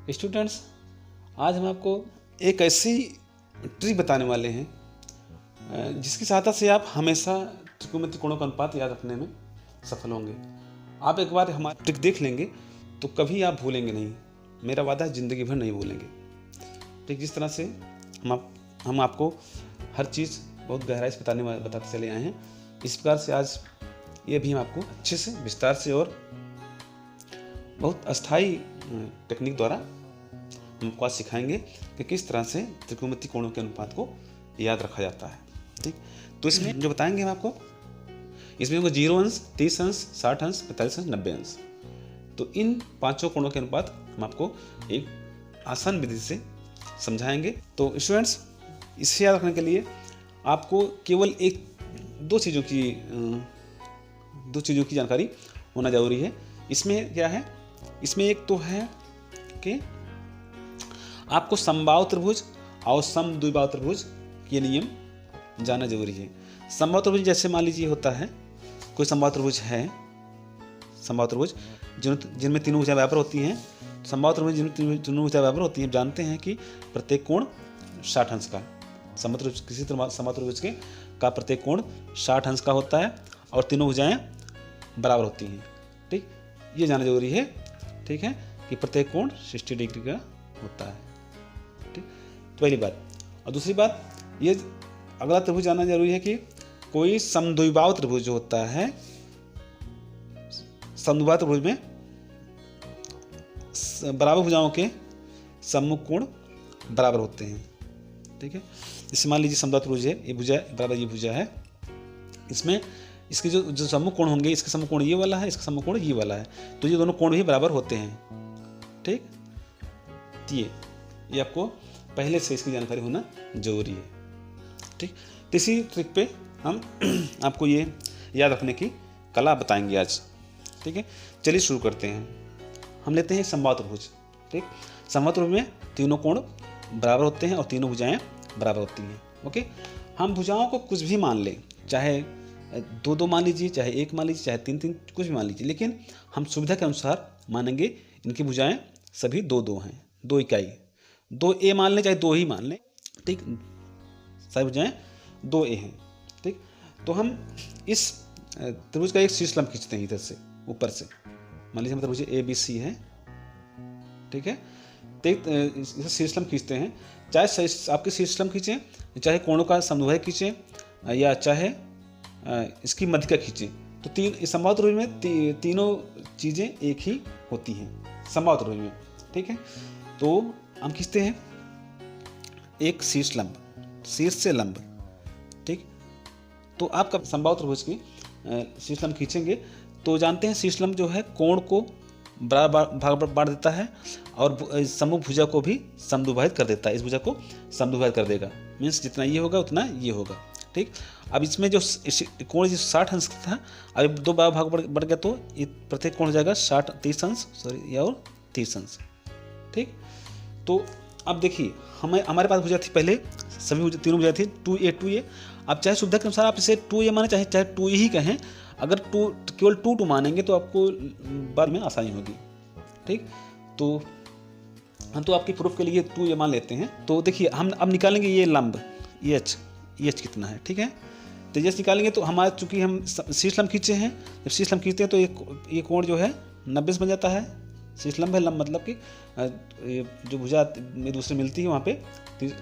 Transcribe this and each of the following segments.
Students, आज हम आपको एक ऐसी ट्रिक बताने वाले हैं जिसकी सहायता से आप हमेशा त्रिकोणमितीय कोणों का अनुपात याद रखने में सफल होंगे। आप एक बार हमारी ट्रिक देख लेंगे तो कभी आप भूलेंगे नहीं, मेरा वादा है ज़िंदगी भर नहीं भूलेंगे। ठीक जिस तरह से हम आपको हर चीज़ बहुत गहराई से बताते चले आए हैं, इस प्रकार से आज ये भी हम आपको अच्छे से विस्तार से और बहुत अस्थाई टेक्निक द्वारा हम आपको आज सिखाएंगे कि किस तरह से त्रिकोणमितीय कोणों के अनुपात को याद रखा जाता है। ठीक, तो इसमें जो बताएंगे हम आपको, इसमें होगा 0 अंश, 30 अंश, 60 अंश, 45 अंश, 90 अंश। तो इन पांचों कोणों के अनुपात हम आपको एक आसान विधि से समझाएंगे। तो स्टूडेंट्स, इसे याद रखने के लिए आपको केवल दो चीज़ों की जानकारी होना जरूरी है। इसमें क्या है, इसमें एक तो है कि आपको समबाहु त्रिभुज और समद्विबाहु त्रिभुज ये नियम जानना जरूरी है। समबाहु त्रिभुज जैसे मान लीजिए होता है, कोई समबाहु त्रिभुज है, समबाहु त्रिभुज जिनमें तीनों भुजाएं बराबर होती हैं। समबाहु त्रिभुज जिनमें तीनों भुजाएं बराबर होती हैं, जानते हैं कि प्रत्येक कोण 60 अंश का, किसी समबाहु त्रिभुज का प्रत्येक कोण 60 अंश का होता है और तीनों भुजाएं बराबर होती हैं। ठीक, ये जानना जरूरी है। ठीक है, कि प्रत्येक कोण 60 डिग्री का होता है। ठीक, तो पहली बात। और दूसरी बात, ये अगला त्रिभुज जानना जरूरी है कि कोई समद्विबाहु त्रिभुज जो होता है, समद्विबाहु त्रिभुज में बराबर भुजाओं के सम्मुख कोण बराबर होते हैं। ठीक है, जैसे मान लीजिए समद्विबाहु त्रिभुज है, ये भुजा बराबर ये भुजा है, इसमें इसके जो सम्मुख कोण होंगे, इसका सम्मुख कोण ये वाला है, इसका सम्मुख कोण ये वाला है, तो ये दोनों कोण भी बराबर होते हैं। ठीक, ये आपको पहले से इसकी जानकारी होना जरूरी है। ठीक, तो इसी ट्रिक पे हम आपको ये याद रखने की कला बताएंगे आज। ठीक है, चलिए शुरू करते हैं। हम लेते हैं समबाहु त्रिभुज। ठीक, समबाहु त्रिभुज में तीनों कोण बराबर होते हैं और तीनों भुजाएं बराबर होती हैं। ओके, हम भुजाओं को कुछ भी मान लें, चाहे 2-2 मान लीजिए, चाहे 1 मान लीजिए, चाहे 3-3, कुछ भी मान लीजिए, लेकिन हम सुविधा के अनुसार मानेंगे। इनकी भुजाएं सभी 2-2 हैं, 2 इकाई, 2a मान लें, चाहे 2 ही मान लें। ठीक, सारी भुजाएं 2a हैं। ठीक, तो हम इस त्रिभुज का एक शीर्षलंब खींचते हैं इधर से, ऊपर से। मान लीजिए मतलब मुझे ABC है। ठीक है, तो शीर्षलंब खींचते हैं, चाहे आपके शीर्षलंब खींचें, चाहे कोणों का समद्विबाहु खींचें, या चाहे इसकी मध्यिका खींचें। तो समबाहु त्रिभुज में तीनों चीज़ें एक ही होती हैं समबाहु त्रिभुज में। ठीक है, तो हम खींचते हैं एक शीर्षलंब, शीर्ष से लंब। ठीक, तो आपका समबाहु त्रिभुज की शीर्षलंब खींचेंगे तो जानते हैं शीर्षलंब जो है कोण को बराबर बांट देता है और सम्मुख भुजा को भी समद्विभाजित कर देता है। इस भुजा को समद्विभाजित कर देगा, मीन्स जितना ये होगा उतना ये होगा। ठीक, अब इसमें जो कोण 60 अंश था, अब 2 भाग बढ़ गया, तो ये प्रत्येक कोण हो जाएगा 30 अंश, सॉरी, या और 30 अंश। ठीक, तो अब देखिए हमारे पास भुजा थी पहले, सभी तीनों भुजा थी 2a। अब चाहे सुविधा के अनुसार आप इसे 2a माने, चाहे 2 ही कहें। अगर केवल 2 मानेंगे तो आपको बाद में आसानी होगी। ठीक, तो हम तो आपकी प्रूफ के लिए 2a मान लेते हैं। तो देखिए हम अब निकालेंगे ये लंब EH कितना है। ठीक है, तो EH निकालेंगे तो हमारे चूंकि हम शीर्षलंब खींचे हैं, जब शीर्षलंब खींचते हैं तो ये कोण जो है 90 बन जाता है। शीर्षलंब है, लंब मतलब कि जो भुजा में दूसरे मिलती है वहाँ पे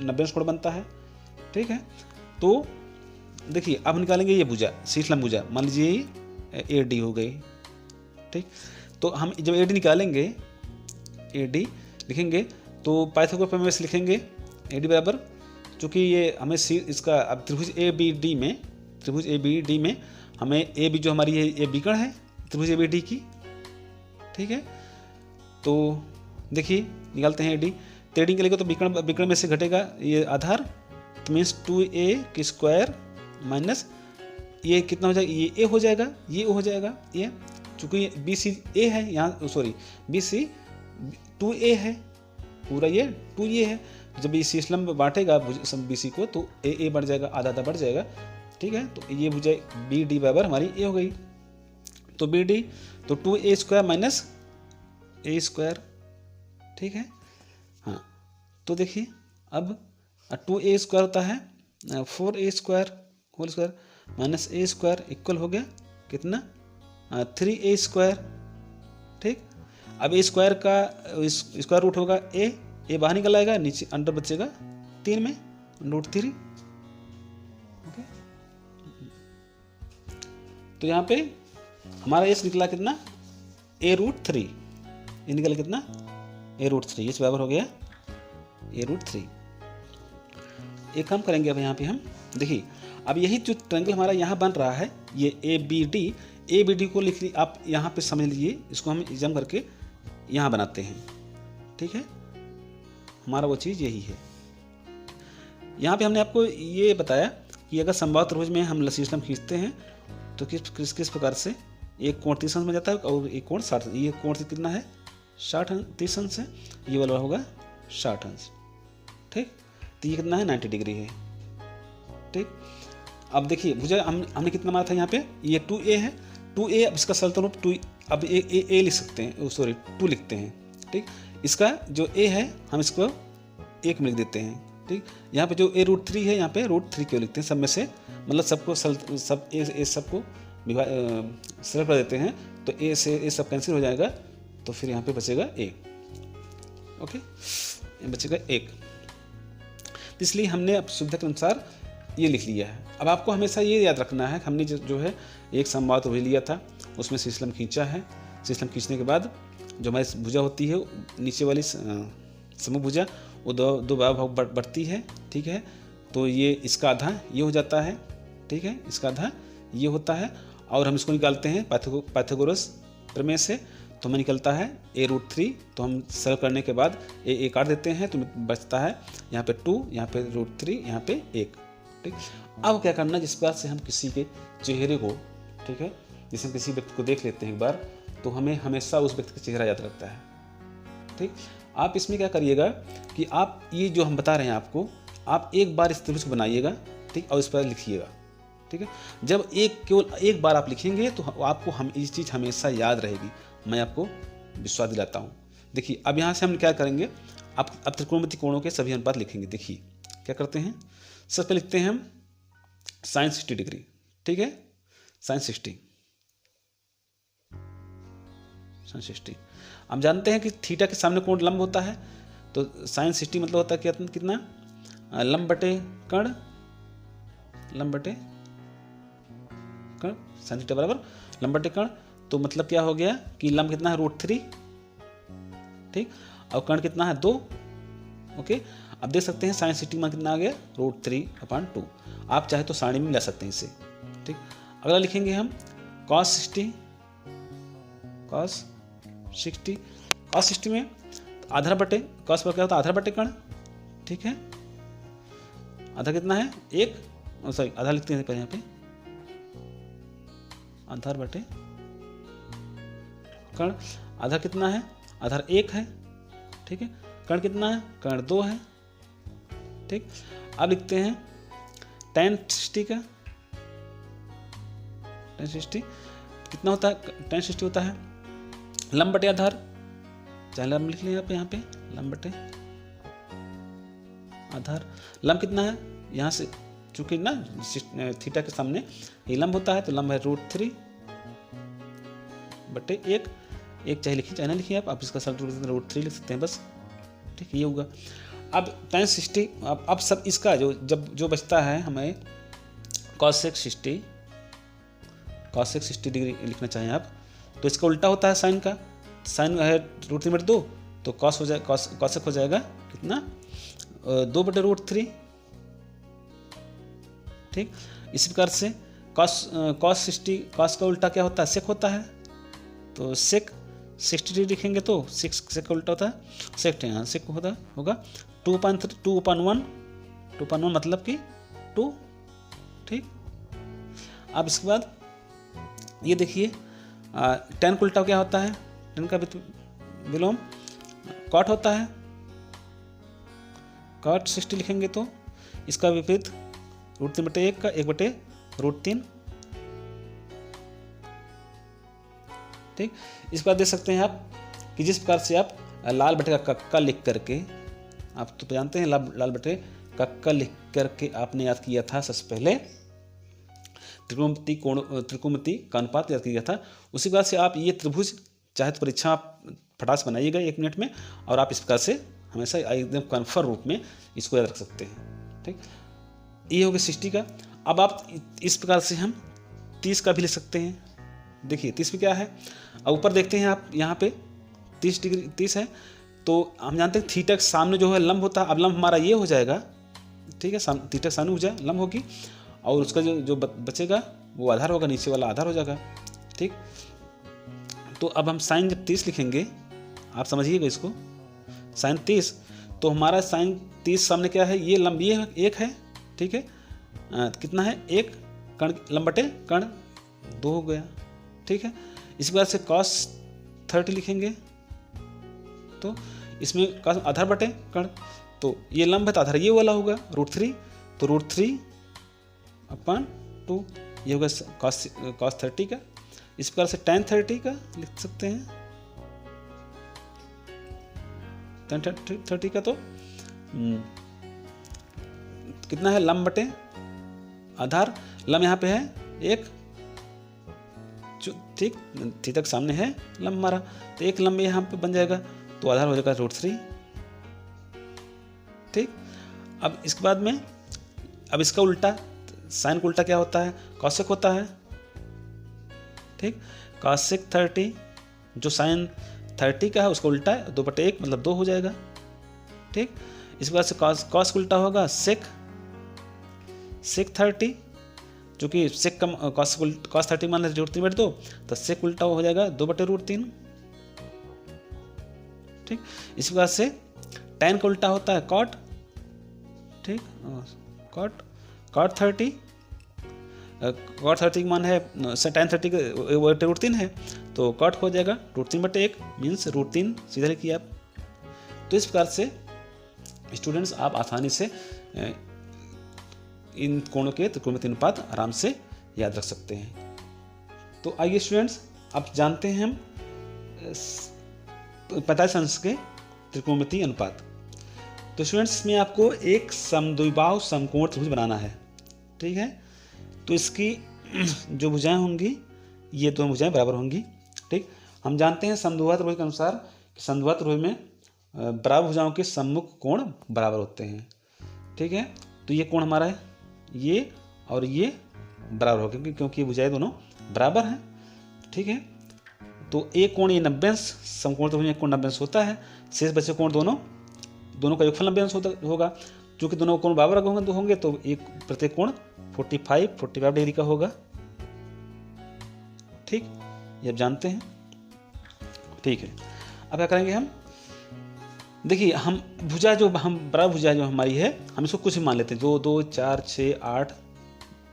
90 कोण बनता है। ठीक है, तो देखिए अब निकालेंगे ये भुजा, शीर्षलंब भुजा, मान लीजिए AD हो गई। ठीक, तो हम जब AD निकालेंगे, AD लिखेंगे तो पाइथागोरस प्रमेय से लिखेंगे AD बराबर, चूँकि ये हमें इसका अब त्रिभुज ABD में हमें AB जो हमारी ये विकर्ण है त्रिभुज ABD की। ठीक है, तो देखिए निकालते हैं AD, तो AD निकलेगा तो विकर्ण में से घटेगा ये आधार, तो मीन्स 2a की स्क्वायर माइनस ये कितना हो जाएगा, ये a हो जाएगा, ये o हो जाएगा। ये चूँकि BC a है, यहाँ सॉरी BC 2a है, पूरा ये 2a है। जब ये शीर्षलंब बांटेगा BC को तो a बढ़ जाएगा, आधा बढ़ जाएगा। ठीक है, तो ये भुजा BD बराबर हमारी a हो गई। तो BD तो 2a² माइनस a²। ठीक है, तो देखिए अब 2a² होता है 4a² whole square minus a² equal हो गया कितना 3a²। ठीक, अब a² का स्क्वायर रूट होगा a बाहर निकल आएगा, नीचे अंडर बचेगा 3 में √3। ओके, तो यहाँ पे हमारा एस निकला कितना a√3, ये निकला कितना a√3, इस बराबर हो गया a√3। एक काम करेंगे अब यहाँ पे हम देखिए, अब यही जो ट्रायंगल हमारा यहाँ बन रहा है ये ABD को लिख ली आप यहाँ पे समझ लीजिए, इसको हम जम करके यहाँ बनाते हैं। ठीक है, हमारा वो चीज़ यही है। यहाँ पे हमने आपको ये बताया कि अगर समबाहु त्रिभुज में हम लसील स्तंभ खींचते हैं तो किस प्रकार से एक कोण 30 अंश में जाता है और एक कोण 60। ये कोण कितना है 30 अंश है, ये वाला होगा 60 अंश। ठीक, तो ये कितना है 90 डिग्री है। ठीक, अब देखिए भुजा हमने कितना मारा था यहाँ पे, ये 2a है, 2a, अब इसका सरलतम रूप 2, अब a लिख सकते हैं, सॉरी 2 लिखते हैं। ठीक, इसका जो a है हम इसको 1 में लिख देते हैं। ठीक, यहाँ पे जो a√3 है यहाँ पे √3 क्यों लिखते हैं, सब में से मतलब सबको सबको सरल कर देते हैं, तो a से a सब कैंसिल हो जाएगा, तो फिर यहाँ पे बचेगा a। ओके, बचेगा 1, इसलिए हमने अब सुविधा के अनुसार ये लिख लिया है। अब आपको हमेशा ये याद रखना है, हमने जो है एक समबाहु त्रिभुज लिया था, उसमें शीर्षलंब खींचा है, शीर्षलंब खींचने के बाद जो हमारी भुजा होती है नीचे वाली समूह भुजा वो दो भाग बढ़ती है। ठीक है, तो ये इसका आधा ये हो जाता है। ठीक है, इसका आधा ये होता है, और हम इसको निकालते हैं पाइथागोरस प्रमेय से, तो हमें निकलता है a√3। तो हम सरल करने के बाद a काट देते हैं, तो बचता है यहाँ पे 2, यहाँ पे √3, यहाँ पे 1। ठीक, अब क्या करना, जिस बार से हम किसी के चेहरे को, ठीक है, जैसे हम किसी व्यक्ति को देख लेते हैं एक बार, तो हमें हमेशा उस व्यक्ति का चेहरा याद रहता है। ठीक, आप इसमें क्या करिएगा कि आप ये जो हम बता रहे हैं आपको, आप एक बार इस त्रिभुज को बनाइएगा। ठीक, और इस पर लिखिएगा। ठीक है, जब केवल एक बार आप लिखेंगे तो आपको हम ये चीज़ हमेशा याद रहेगी, मैं आपको विश्वास दिलाता हूँ। देखिए अब यहाँ से हम क्या करेंगे, अब त्रिकोणमितीय कोणों के सभी अनुपात लिखेंगे। देखिए क्या करते हैं, सबसे लिखते हैं हम sin 60 डिग्री। ठीक है, sin 60। हम जानते हैं कि थीटा के सामने कोण लंब होता है, तो sin 60 मतलब होता है कितना लंब बटे कर्ण, sin थीटा बराबर लंब बटे कर्ण। तो मतलब क्या हो गया कि लंब कितना है √3। ठीक, और कर्ण कितना है 2। ओके, अब देख सकते हैं sin 60 मान कितना आ गया √3/2। आप चाहे तो सारणी में ला सकते हैं इसे। ठीक, अगला लिखेंगे हम cos 60 में आधा बटे cos पर क्या होता है आधा बटे कर्ण। ठीक है, आधा कितना है 1, सॉरी आधा लिखते हैं यहाँ पे, आधार बटे कर्ण, आधा कितना है आधार 1 है। ठीक है, कर्ण कितना है कर्ण 2 है। ठीक, अब लिखते हैं tan 60 का, tan 60 कितना होता है, tan 60 होता है लंब बटे आधार, चाहे लंब लिख लें आप यहाँ पे, लंब बटे आधार। लंब कितना है यहाँ से, चूंकि ना थीटा के सामने ये लंब होता है, तो लंब है √3/1 चाहे लिखिए चाहे ना लिखिए आप इसका सरल रूप √3 लिख सकते हैं बस। ठीक, ये होगा। अब tan 60, अब सब इसका जो बचता है हमें cos 60 डिग्री लिखना चाहें आप, तो इसका उल्टा होता है साइन का, साइन है √3/2, तो cos हो जाएगा कितना 2/√3। ठीक, इसी प्रकार से cos 60, cos का उल्टा क्या होता है sec होता है, तो sec 60 डिग्री लिखेंगे तो sec का उल्टा होता है sec, यहाँ sec होगा 2/1 मतलब कि 2। ठीक, अब इसके बाद ये देखिए tan का उल्टा क्या होता है, tan का विलोम cot होता है, cot 60 लिखेंगे तो इसका विपरीत √3/1 का 1/√3। ठीक, इस बार देख सकते हैं आप कि जिस प्रकार से आप लाल बटे का लिख करके आप तो जानते हैं लाल बटे कक्का लिख करके आपने याद किया था सबसे पहले त्रिकोणमिति का अनुपात याद किया था। उसी प्रकार से आप ये त्रिभुज चाहे तो परीक्षा आप फटाक से बनाइएगा 1 मिनट में, और आप इस प्रकार से हमेशा एकदम कन्फर्म रूप में इसको याद रख सकते हैं। ठीक, ये हो गया 60 का। अब आप इस प्रकार से हम 30 का भी ले सकते हैं। देखिए 30 में क्या है, अब ऊपर देखते हैं आप, यहाँ पे 30 डिग्री 30 है, तो हम जानते हैं थीटा के सामने जो है लंब होता है। अब लंब हमारा ये हो जाएगा, ठीक है, थीटा के सामने भुजा लंब होगी, और उसका जो बचेगा वो आधार होगा, नीचे वाला आधार हो जाएगा। ठीक, तो अब हम साइन जब 30 लिखेंगे, आप समझिएगा इसको, साइन 30, तो हमारा साइन 30 सामने क्या है, ये लंब ये एक है, ठीक है, कितना है, एक कर्ण लंब बटे कर्ण 2 हो गया। ठीक है, इसी प्रकार से cos 30 लिखेंगे, तो इसमें cos आधार बटे कर्ण, तो ये लंब है तो आधार ये वाला होगा √3, तो √3/2 ये होगा cos 30 का। इस प्रकार से tan 30 का लिख सकते हैं, tan 30 का तो कितना है, लंब बटे आधार, लंब यहाँ पे है एक, ठीक, थीटा के सामने है लंब हमारा, तो एक लंब यहाँ पे बन जाएगा, तो आधार हो जाएगा √3। ठीक, अब इसके बाद में अब इसका उल्टा, साइन का उल्टा क्या होता है, कॉसेक होता है। ठीक, कॉसेक 30 जो साइन 30 का है उसका उल्टा है, 2/1 मतलब 2 हो जाएगा। ठीक, इस प्रकार से कॉस का उल्टा होगा सेक 30, जो कि सेक का कॉस 30 मान लेते √3/2, तो सेक उल्टा हो जाएगा 2/√3। ठीक, इस प्रकार से tan का उल्टा होता है कॉट। ठीक, कॉट 30 की मान है tan 30 √3 है, तो कॉट हो जाएगा √3/1 मीन्स √3 सीधा लिखिए आप। तो इस प्रकार से स्टूडेंट्स आप आसानी से इन कोणों के त्रिकोणमितीय अनुपात आराम से याद रख सकते हैं। तो आइए स्टूडेंट्स, आप जानते हैं हम 45 अंश के त्रिकोणमितीय अनुपात। तो स्टूडेंट्स इसमें आपको एक समद्विबाहु समकोण त्रिभुज बनाना है। ठीक है, तो इसकी जो भुजाएं होंगी, ये दोनों भुजाएं बराबर होंगी। ठीक, हम जानते हैं समद्विबाहु त्रिभुज के अनुसार कि समद्विबाहु त्रिभुज में बराबर भुजाओं के सम्मुख कोण बराबर होते हैं। ठीक है, तो ये कोण हमारा है, ये और ये बराबर हो गए क्योंकि ये भुजाएं दोनों बराबर हैं। ठीक है, तो एक कोण ये 90 अंश, समकोण त्रिभुज में एक कोण 90 अंश होता है, शेष बचे कोण दोनों का योगफल 90 अंश होगा। चूँकि दोनों कोण बराबर होंगे तो एक प्रत्येक कोण 45 डिग्री का होगा। ठीक, ये आप जानते हैं। ठीक है, अब क्या करेंगे हम, देखिए हम भुजा जो हम बराबर भुजा जो हमारी है, हम इसको कुछ भी मान लेते हैं, 2 2 4 6 8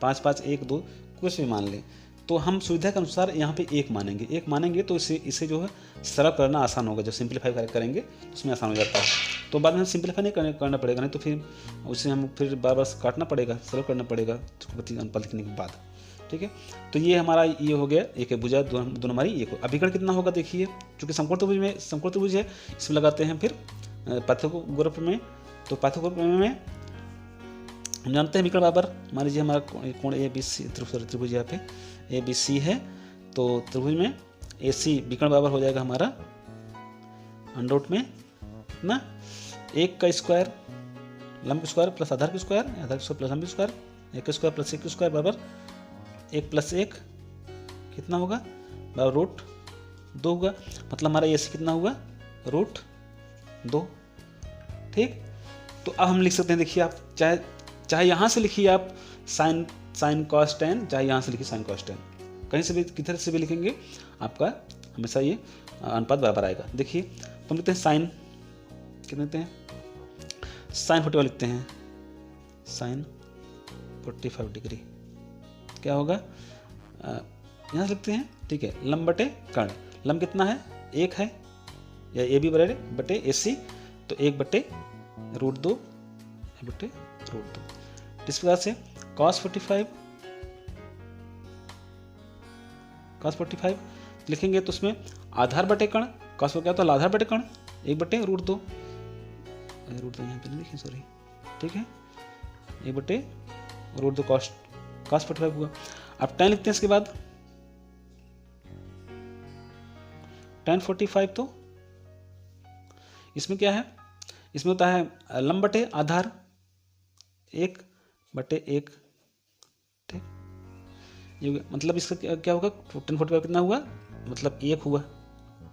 5 5 1 2 कुछ भी मान लें, तो हम सुविधा के अनुसार यहाँ पे 1 मानेंगे तो इसे जो है सरल करना आसान होगा। जब सिंप्लीफाई करेंगे तो उसमें आसान हो जाता है, तो बाद में हम सिंप्लीफाई नहीं करना पड़ेगा, नहीं तो फिर उसे हम फिर बार बार काटना पड़ेगा, सरल करना पड़ेगा त्रिकोणमितीय अनुपात लिखने के बाद। ठीक है, तो ये हमारा ये हो गया, एक है भुजा दोनों हमारी एक हो। अभिकर्ण कितना होगा देखिए, चूँकि समकोण त्रिभुज है, इसमें लगाते हैं फिर पाथोगोरफ में। तो पाथोगोरफ में हम जानते हैं विकर्ण बराबर, मान लीजिए हमारा कोण ABC त्रिभुज यहाँ पे ABC है, तो त्रिभुज में AC विकर्ण बराबर हो जाएगा हमारा √ में ना 1 का स्क्वायर लंब का स्क्वायर प्लस आधार का स्क्वायर, आधार का स्क्वायर प्लस लंब का स्क्वायर, 1 का स्क्वायर प्लस 1 का स्क्वायर बराबर 1 + 1 कितना होगा, बराबर √2 होगा। मतलब हमारा AC कितना हुआ, √2। ठीक, तो अब हम लिख सकते हैं, देखिए आप चाहे यहाँ से लिखिए आप साइन कॉस tan, चाहे यहाँ से लिखिए साइन कॉस tan, कहीं से भी किधर से भी लिखेंगे आपका हमेशा ये अनुपात बराबर आएगा। देखिए तो हम लिखते हैं साइन, कितने लिखते हैं, साइन 45 लिखते हैं, साइन 45 डिग्री क्या होगा, यहाँ से लिखते हैं। ठीक है, लंब बटे कर्ण, लंब कितना है, 1 है, या AB बटे AC, तो 1/√2 इस प्रकार से cos 45 लिखेंगे, तो उसमें आधार बटे कर्ण, cos क्या होता है, आधार बटे कर्ण 1/√2, रूट 2 यहाँ पे नहीं लिखे, सॉरी, ठीक है, ए बटे रूट 2 कॉस 45 हुआ। अब tan लिखते हैं इसके बाद, tan 45, तो इसमें क्या है, इसमें होता है लंब बटे आधार 1 बटे 1, ठीक, ये मतलब इसका क्या होगा, tan 45 कितना हुआ, मतलब 1 हुआ,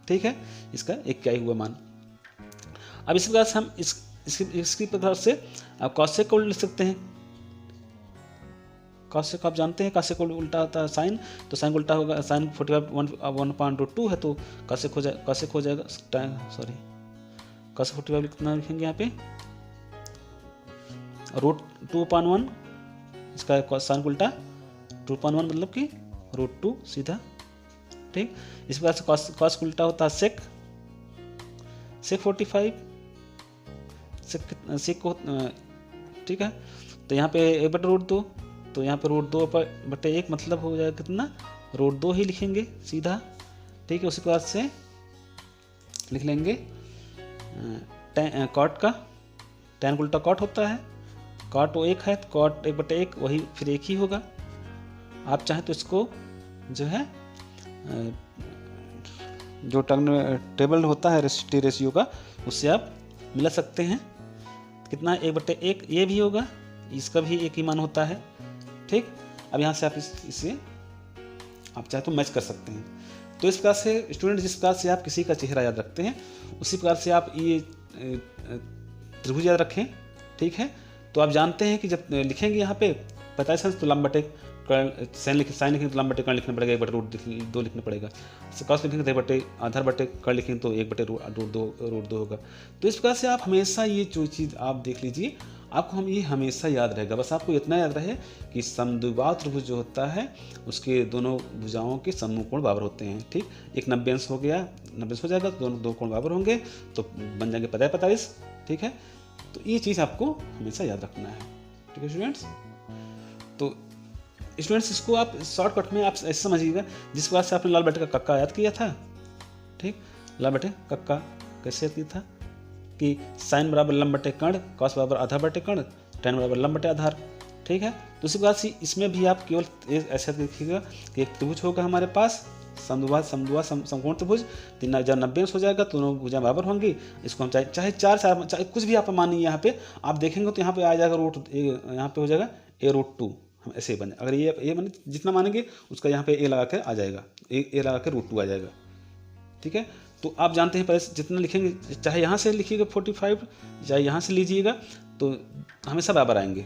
ठीक है, इसका 1 क्या ही हुआ मान। अब इसी प्रकार से हम इसकी प्रकार से आप कॉसेक को लिख सकते हैं। कॉसेक आप जानते हैं, कॉसेक को उल्टा होता है साइन, तो साइन उल्टा होगा, साइन 45 1/2 है, तो कॉसेक हो जाएगा, सॉरी, कॉसेक 45 कितना लिखेंगे यहाँ पे, रूट 2/1, इसका साइन उल्टा 2/1 मतलब कि रूट 2 सीधा, ठीक। इस प्रकार से कॉस उल्टा होता है सेक 45, सेक को, ठीक है, तो यहाँ पे 1 बटे रूट 2, तो यहाँ पे रूट 2 बटे 1 मतलब हो जाएगा कितना, रूट 2 ही लिखेंगे सीधा, ठीक है। उसी प्रकार से लिख लेंगे कॉट का, tan उल्टा कॉट होता है, कॉट वो 1 है, तो कॉट 1 बटे 1 वही फिर 1 ही होगा। आप चाहें तो इसको जो है जो टेबल होता है रेशियो का, उससे आप मिला सकते हैं, कितना 1 बटे 1 ये भी होगा, इसका भी 1 ही मान होता है, ठीक। अब यहाँ से आप इसे आप चाहे तो मैच कर सकते हैं। तो इस प्रकार से स्टूडेंट, जिस प्रकार से आप किसी का चेहरा याद रखते हैं, उसी प्रकार से आप ये त्रिभुज याद रखें, ठीक है। तो आप जानते हैं कि जब लिखेंगे यहाँ पे 45 तो लंब बटे साइन लिखेंगे तो लंब बटे कर्ण लिखना पड़ेगा, 1 बटे रूट 2 लिखना पड़ेगा, कॉस लिखेंगे तो 1 बटे आधार बटे कर्ण लिखेंगे तो 1 बटे रूट 2 होगा। तो इस प्रकार से आप हमेशा ये जो चीज़ आप देख लीजिए, आपको हम ये हमेशा याद रहेगा। बस आपको इतना याद रहे कि समद्विबाहु त्रिभुज जो होता है उसके दोनों भुजाओं के समूह कोण बराबर होते हैं, ठीक। एक 90 अंश हो गया, 90 अंश हो जाएगा, तो दोनों दो कोण बराबर होंगे, तो बन जाएंगे 45, ठीक है। तो ये चीज़ आपको हमेशा याद रखना है, ठीक है स्टूडेंट्स। तो स्टूडेंट्स, इसको आप शॉर्टकट में आप ऐसे समझिएगा, जिस बात से आपने लाल बटे का कक्का याद किया था, ठीक, लाल बटे कक्का कैसे याद किया था कि साइन बराबर लंब बटे कर्ण, कॉस बराबर आधार बटे कर्ण, tan बराबर लंब बटे आधार, ठीक है। तो उसी बात से इसमें भी आप केवल ऐसा देखिएगा कि एक त्रिभुज होगा हमारे पास, समकोण त्रिभुज, 90 अंश हो जाएगा, तो दोनों भुजाएं बराबर होंगी। इसको हम चाहे 4 चाहे कुछ भी आप मानिए, यहाँ पे आप देखेंगे तो यहाँ पे आ जाएगा रूट, यहाँ पे हो जाएगा a√2, हम ऐसे बने, अगर ये बने जितना मानेंगे उसका यहाँ पे a लगा कर आ जाएगा, a लगा कर √2 आ जाएगा, ठीक है। तो आप जानते हैं पहले जितना लिखेंगे, चाहे यहाँ से लिखिएगा 45, चाहे यहाँ से लीजिएगा, तो हमेशा बराबर आएंगे,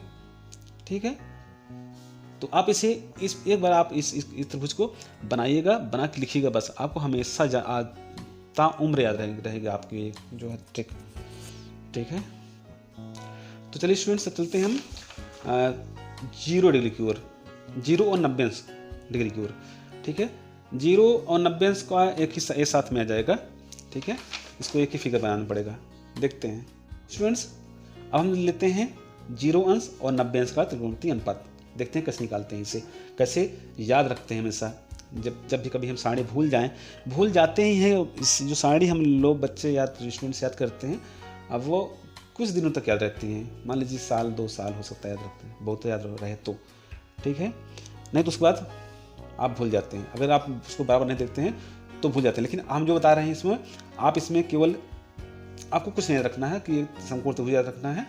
ठीक है। तो आप इसे एक बार आप इस त्रिभुज को बनाइएगा, बना के लिखिएगा, बस आपको हमेशा ताउम्र याद रहेगा आपकी जो है ट्रिक, ठीक है। तो चलिए स्टूडेंट्स, चलते हैं हम 0 डिग्री की ओर, 0 और 90 डिग्री की ओर, ठीक है। 0 और 90 अंश का एक साथ में आ जाएगा, ठीक है। इसको एक ही फिगर बनाना पड़ेगा, देखते हैं स्टूडेंट्स। अब हम लेते हैं 0 अंश और 90 अंश का त्रिकोणमितीय अनुपात, देखते हैं कैसे निकालते हैं इसे, कैसे याद रखते हैं हमेशा। जब भी कभी हम सारणी भूल जाते ही हैं, इस जो सारणी हम लोग बच्चे या स्टूडेंट्स याद करते हैं, अब वो कुछ दिनों तक याद रहती हैं, मान लीजिए 1-2 साल हो सकता है याद रखते हैं, बहुत याद रहे तो, ठीक है, नहीं तो उसके बाद आप भूल जाते हैं। अगर आप उसको बराबर नहीं देखते हैं तो भूल जाते हैं। लेकिन हम जो बता रहे हैं इसमें, आप इसमें केवल आपको कुछ नहीं रखना है कि समकोण त्रिभुज याद रखना है,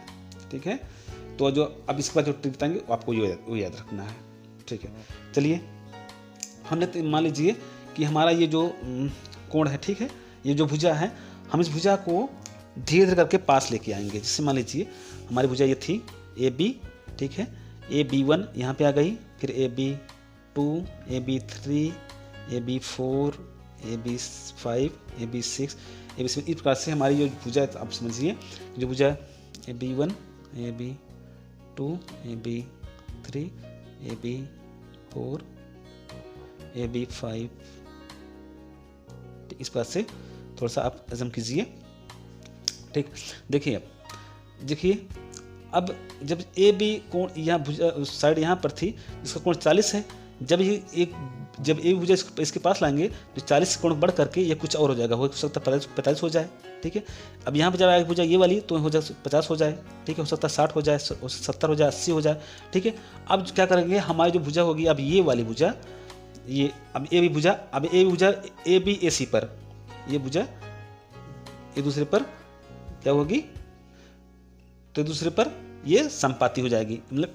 ठीक है। तो जो अब इसके बाद जो ट्रिक बताएंगे आपको वो याद रखना है, ठीक है। चलिए, हमने मान लीजिए कि हमारा ये जो कोण है, ठीक है, ये जो भुजा है, हम इस भुजा को धीरे धीरे करके पास लेके आएंगे। जिससे मान लीजिए हमारी भुजा ये थी AB, ठीक है, AB1 यहाँ पे आ गई, फिर AB2, AB3, AB4, AB5, AB6, AB7, इस प्रकार से हमारी जो भुजा है, आप समझिए जो भुजा AB1, AB2, AB3, AB4, AB5, इस प्रकार से थोड़ा सा आप अज़म कीजिए, ठीक। देखिए अब जब AB कोण यहाँ भुजा साइड यहाँ पर थी, जिसका कोण 40 है, जब ये जब ए भुजा इसके पास लाएंगे तो 40 कोण बढ़ करके ये कुछ और हो जाएगा, हो सकता है 45 हो जाए, ठीक है। अब यहाँ पर जब आएगी भुजा ये वाली तो हो जाए 50 हो जाए, ठीक है, हो सकता है 60 हो जाए, 70 हो जाए, 80 हो जाए, ठीक है। अब क्या करेंगे, हमारी जो भुजा होगी अब ये वाली भुजा, ये अब ए बी भुजा, अब ए बी भुजा ए बी ए सी पर, ये भुजा एक दूसरे पर क्या होगी, तो एक दूसरे पर ये संपाती हो जाएगी, मतलब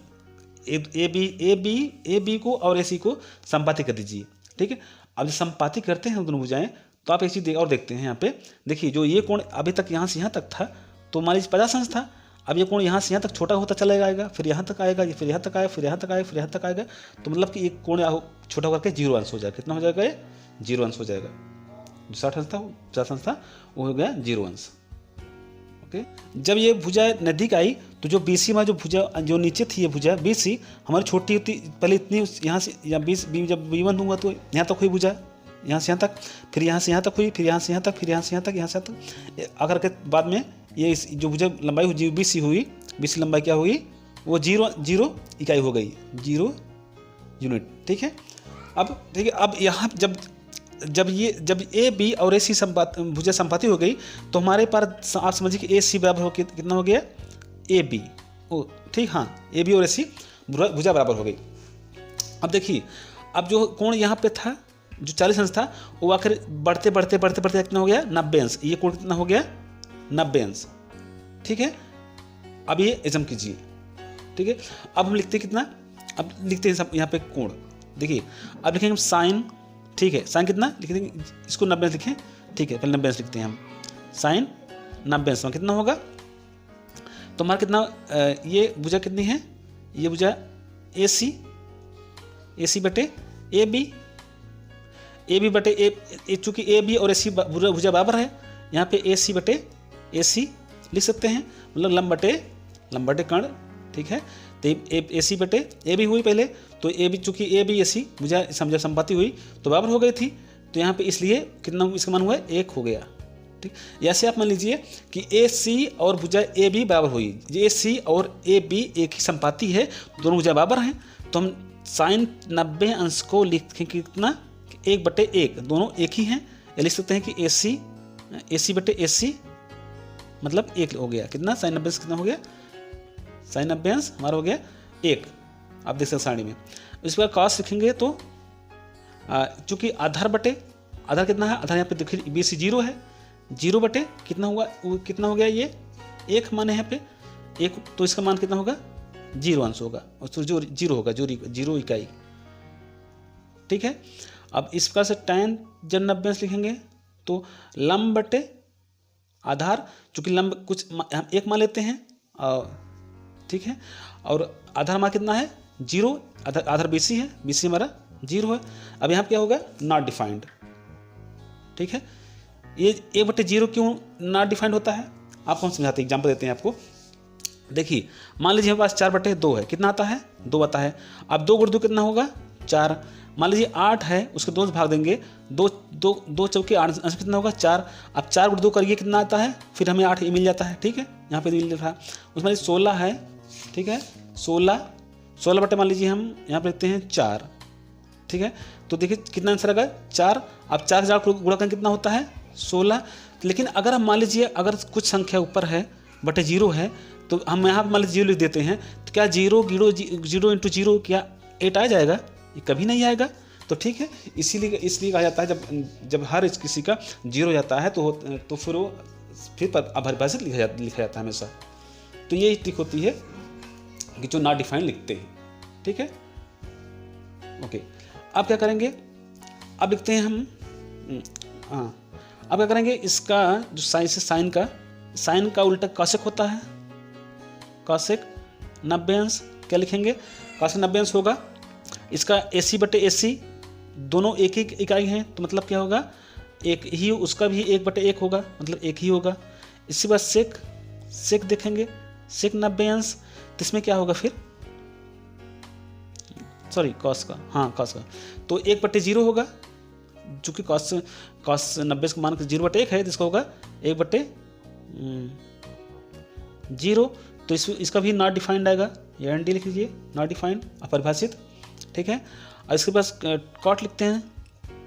ए बी को और ए सी को संपाती कर दीजिए, ठीक है। अब जब संपाती करते हैं दोनों भुजाएं तो आप एक चीज़ और देखते हैं यहाँ पे, देखिए जो ये कोण अभी तक यहाँ से यहाँ तक था तो मान लीजिए 50 अंश था, अब ये कोण यहाँ से यहाँ तक छोटा होता चला जाएगा, फिर यहाँ तक आएगा, फिर यहाँ तक आएगा, फिर यहाँ तक आएगा, फिर यहाँ तक आएगा, तो मतलब कि एक कोण छोटा होकर के 0 अंश हो जाएगा। कितना हो जाएगा ये? 0 अंश हो जाएगा। जो 60 अंश था 50 अंश था वो हो गया 0 अंश। ओके, जब ये भुजा नज़दीक आई तो जो BC में जो भुजा जो नीचे थी ये भुजा BC हमारी छोटी होती, पहले इतनी यहाँ से यहाँ जब B1 दूंगा तो यहाँ तक हुई भुजा, यहाँ से यहाँ तक, फिर यहाँ से यहाँ तक हुई, फिर यहाँ से यहाँ तक, फिर यहाँ से यहाँ तक, यहाँ से यहाँ तक, अगर के बाद में ये जो भुजा लंबाई हुई BC हुई, BC लंबाई क्या हुई, वो 0 इकाई हो गई, 0 यूनिट, ठीक है। अब ठीक है, अब यहाँ जब ए बी और AC भुजा संपाती हो गई तो हमारे पास आप समझिए कि AC बराबर हो कितना हो गया, AB, ओ ठीक, हाँ AB और AC भुजा बराबर हो गई। अब देखिए, अब जो कोण यहाँ पे था जो 40 अंश था वो आखिर बढ़ते बढ़ते बढ़ते बढ़ते कितना हो गया, 90 अंश, ये कोण कितना हो गया, 90 अंश, ठीक है। अब ये एजम कीजिए, ठीक है। अब हम लिखते हैं कितना, अब लिखते हैं सब यहाँ पे कोण, देखिए अब लिखेंगे हम साइन, ठीक है, साइन कितना लिख देंगे, इसको 90 अंश लिखें, ठीक है, पहले 90 अंश लिखते हैं हम, साइन 90 अंश में कितना होगा, तो हमारा कितना, ये भुजा कितनी है, ये भुजा AC बटे AB बटे ए, चूँकि AB और AC भुजा बराबर है, यहाँ पे AC बटे AC लिख सकते हैं, मतलब लंब बटे कर्ण, ठीक है। तो AC बटे AB हुई पहले, तो AB चूँकि AB AC भुजा समझा संपाती हुई तो बराबर हो गई थी, तो यहाँ पे इसलिए कितना इसका मान हुआ है, 1 हो गया, ठीक। ऐसे आप मान लीजिए कि AC और भुजा AB बराबर हुई, AC और AB एक ही संपाती है, दोनों भुजा बराबर हैं, तो हम साइन 90 अंश को लिखें कितना, 1/1, दोनों एक ही हैं, या लिख सकते हैं कि AC बटे AC मतलब 1 हो गया, कितना साइन 90 अंश कितना हो गया, साइन 90 अंश हमारा हो गया 1, आप देख सकते हैं सारणी में। इसके बाद कॉस लिखेंगे तो चूँकि आधार कितना है, आधार यहाँ पे देखिए BC 0 है, 0 बटे कितना हुआ, कितना हो गया, ये 1 मान है यहाँ पे 1, तो इसका मान कितना होगा, 0 अंश होगा, और तो जो 0 होगा, 0 इकाई, ठीक है। अब इस प्रकार से tan जब 90 अंश लिखेंगे तो लंब बटे आधार, चूँकि लंब कुछ हम 1 मान लेते हैं, ठीक है, और आधार हमारा कितना है 0, आधार BC है, BC हमारा 0 है। अब यहाँ क्या होगा, नॉट डिफाइंड, ठीक है। ये 1/0 क्यों नॉट डिफाइंड होता है, आपको हम समझाते हैं, एग्जाम्पल देते हैं आपको। देखिए मान लीजिए हमारे पास 4/2 है, कितना आता है, 2 आता है। अब 2 × 2 कितना होगा, 4। मान लीजिए 8 है, उसके 2 से भाग देंगे, 2 चौके 8 अंश कितना होगा, 4। अब 4 × 2 करिए कितना आता है, फिर हमें 8 मिल जाता है, ठीक है, यहाँ पे मिल रहा है। उसमें 16 है, ठीक है, 16 बटे मान लीजिए हम यहाँ पे लिखते हैं 4, ठीक है। तो देखिए कितना आंसर आएगा, 4। अब 4 से 4 गुणा करें कितना होता है, 16। लेकिन अगर हम मान लीजिए अगर कुछ संख्या ऊपर है बटे 0 है तो हम यहाँ पर मान लीजिए 0 लिख देते हैं, तो क्या 0 × 0 क्या 8 आ जाएगा, ये कभी नहीं आएगा। तो ठीक है, इसलिए कहा जाता है जब हर किसी का 0 हो जाता है तो फिर वो अपरिभाषित लिखा जाता है हमेशा। तो ये ट्रिक होती है कि जो नॉट डिफाइंड लिखते हैं, ठीक है। ओके, अब क्या करेंगे, अब लिखते हैं हम, हाँ अब क्या करेंगे, इसका जो साइन का उल्टा कौशिक होता है, कौशिक 90 अंश, क्या लिखेंगे, कौशिक 90 अंश होगा। इसका AC बटे AC दोनों एक ही इकाई हैं, तो मतलब क्या होगा, एक ही, उसका भी 1/1 होगा, मतलब एक ही होगा। इसी बात सेक देखेंगे, सेक 90 अंश, तो इसमें क्या होगा फिर, सॉरी कॉस का, हाँ कॉस का, तो 1/0 होगा, चूँकि कॉस 90 का मान 0/1 है, तो इसका होगा 1/0, तो इसका भी नॉट डिफाइंड आएगा, ये ND लिख लीजिए, नॉट डिफाइंड, अपरिभाषित। ठीक है। और इसके पास कॉट लिखते हैं,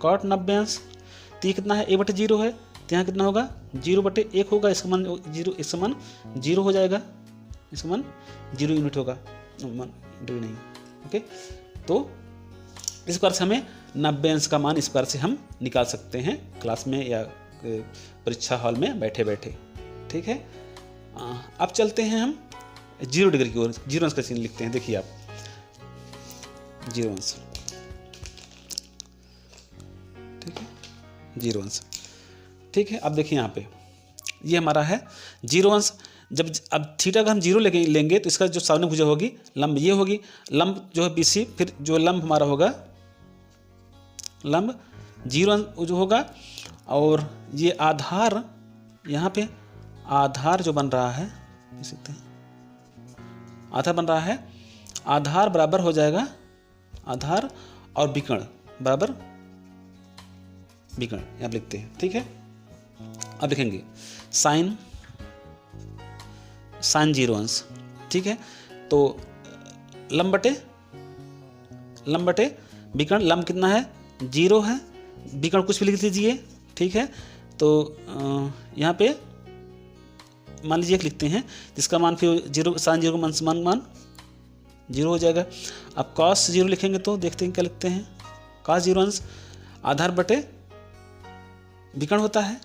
कॉट 90 अंश, तो ये कितना है, 1/0 है, तो यहाँ कितना होगा 0/1 होगा, इसका मान 0, इसका मान 0 हो जाएगा, इसका मान 0 यूनिट होगा, मान नहीं। ओके, तो इस प्रकार से हमें 90 अंश का मान इस प्रकार से हम निकाल सकते हैं क्लास में या परीक्षा हॉल में बैठे बैठे, ठीक है। अब चलते हैं हम 0 डिग्री की ओर। 0 अंश का चिन्ह लिखते हैं, देखिए आप 0 अंश, ठीक है, 0 अंश, ठीक है। अब देखिए यहाँ पे ये हमारा है 0 अंश। जब अब थीटा का हम 0 लेंगे तो इसका जो सामने भुजा होगी लंब ये होगी, लंब जो है BC, फिर जो लंब हमारा होगा लंब 0 अंश जो होगा, और ये आधार यहाँ पे आधार जो बन रहा है, देख सकते हैं आधार बन रहा है, आधार बराबर हो जाएगा आधार और विकर्ण बराबर विकर्ण, यहाँ लिखते हैं, ठीक है। अब लिखेंगे साइन 0 अंश, ठीक है। तो लंब बटे विकर्ण, लंब कितना है 0 है, विकर्ण कुछ भी लिख लीजिए, ठीक है। तो यहाँ पे मान लीजिए लिखते हैं जिसका मान फिर 0, साइन 0 का मान 0 हो जाएगा। अब कॉस 0 लिखेंगे तो देखते हैं क्या लिखते हैं, कॉस 0 अंश आधार बटे विकर्ण होता है,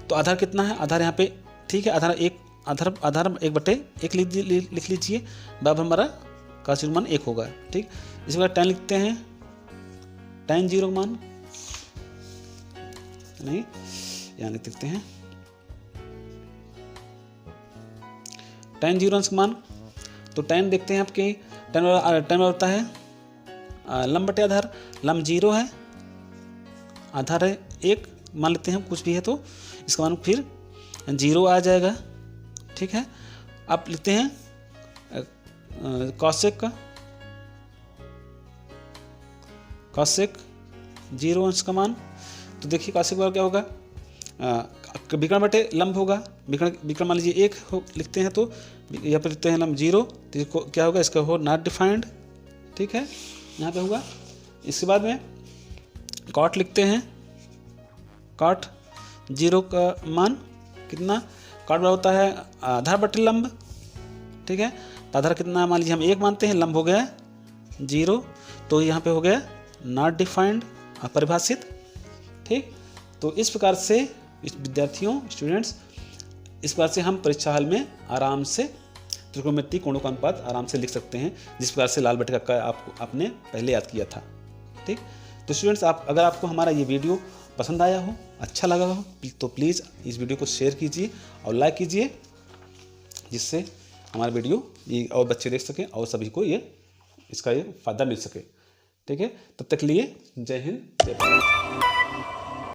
तो आधार कितना है, आधार यहाँ पे, ठीक है, आधार 1/1 लिख लीजिए, बराबर हमारा कॉस 0 मान 1 होगा, ठीक। इसी प्रकार tan लिखते हैं, tan 0 मान नहीं, यहाँ लिख सकते हैं tan 0 अंश मान, तो tan देखते हैं आपके tan होता है लंब बटे आधार, लंब 0 है, आधार है 1 मान लेते हैं, कुछ भी है तो इसका मान फिर 0 आ जाएगा, ठीक है। आप लिखते हैं कॉसेक 0 अंश का मान, तो देखिए कॉसेक का क्या होगा, विकर्ण बटे लंब होगा, विकर्ण मान लीजिए 1 लिखते हैं, तो यहाँ पर लिखते हैं लंब 0, तो क्या होगा, इसका हो नॉट डिफाइंड, ठीक है, यहाँ पे होगा। इसके बाद में कॉट लिखते हैं, कॉट 0 का मान कितना, कॉट बराबर होता है आधार बटे लंब, ठीक है। तो आधार कितना मान लीजिए हम 1 मानते हैं, लंब हो गया 0, तो यहाँ पे हो गया नॉट डिफाइंड, अपरिभाषित, ठीक। तो इस प्रकार से विद्यार्थियों, स्टूडेंट्स, इस प्रकार से हम परीक्षा हॉल में आराम से त्रिकोणमिति कोणों का अनुपात आराम से लिख सकते हैं, जिस प्रकार से लाल बटे का आपने पहले याद किया था, ठीक। तो स्टूडेंट्स, अगर आपको हमारा ये वीडियो पसंद आया हो, अच्छा लगा हो, तो प्लीज़ इस वीडियो को शेयर कीजिए और लाइक कीजिए, जिससे हमारा वीडियो ये और बच्चे देख सकें और सभी को इसका फ़ायदा मिल सके, ठीक है। तब तक लिए जय हिंद, जय भारत।